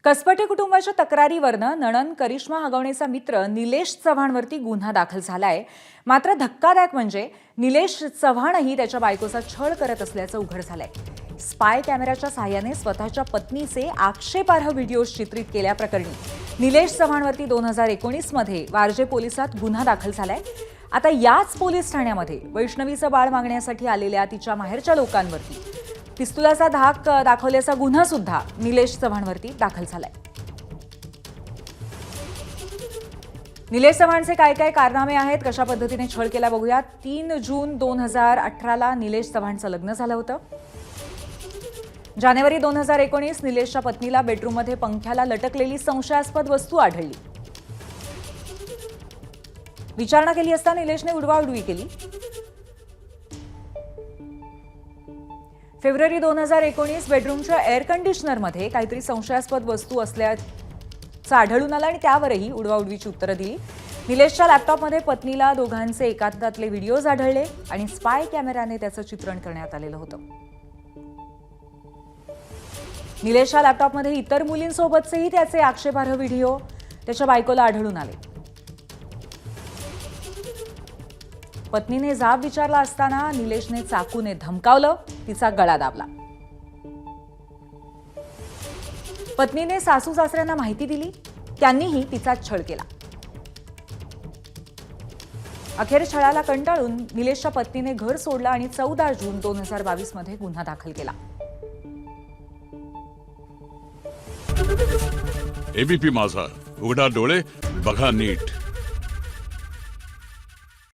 कसपटे कुटुंबाच्या तक्रारीवरनं नणंद करिश्मा हगवणेचा मित्र निलेश चव्हाणवरती गुन्हा दाखल झालाय. मात्र धक्कादायक म्हणजे निलेश चव्हाणही त्याच्या बायकोचा छळ करत असल्याचं उघड झालंय. स्पाय कॅमेऱ्याच्या साहाय्याने स्वतःच्या पत्नीचे आक्षेपार्ह व्हिडिओज चित्रित केल्याप्रकरणी निलेश चव्हाणवरती 2019 मध्ये वारजे पोलिसात गुन्हा दाखल झालाय. आता याच पोलीस ठाण्यामध्ये वैष्णवीचं बाळ मागण्यासाठी आलेल्या तिच्या माहेरच्या लोकांवरती पिस्तुलाचा धाक दाखवल्याचा गुन्हा सुद्धा निलेश चव्हाणवरती दाखल झालाय. निलेश चव्हाणचे काय काय कारनामे आहेत, कशा पद्धतीने छळ केला बघूया. 3 जून 2018ला निलेश चव्हाणचं लग्न झालं होतं. जानेवारी 2019 निलेशच्या पत्नीला बेडरूममध्ये पंख्याला लटकलेली संशयास्पद वस्तू आढळली. विचारणा केली असता निलेशने उडवाउडवी केली. फेब्रुवारी 2019 बेडरूमच्या एअर कंडिशनरमध्ये काहीतरी संशयास्पद वस्तू असल्याचं आढळून आलं आणि त्यावरही उडवाउडवीची उत्तरं दिली. निलेशच्या लॅपटॉपमध्ये पत्नीला दोघांचे एकांतातले व्हिडिओज आढळले आणि स्पाय कॅमेऱ्याने त्याचं चित्रण करण्यात आलेलं होतं. निलेशच्या लॅपटॉपमध्ये इतर मुलींसोबतचेही त्याचे आक्षेपार्ह व्हिडिओ त्याच्या बायकोला आढळून आले. पत्नीने जाब विचारला असताना निलेशने चाकूने धमकावलं, तिचा गळा दाबला. पत्नीने सासू सासऱ्यांना माहिती दिली, त्यांनीही तिचा छळ केला. अखेर छळाला कंटाळून निलेशच्या पत्नीने घर सोडलं आणि 14 जून 2022 मध्ये गुन्हा दाखल केला. एबीपी माझा, उघडा डोळे बघा नीट.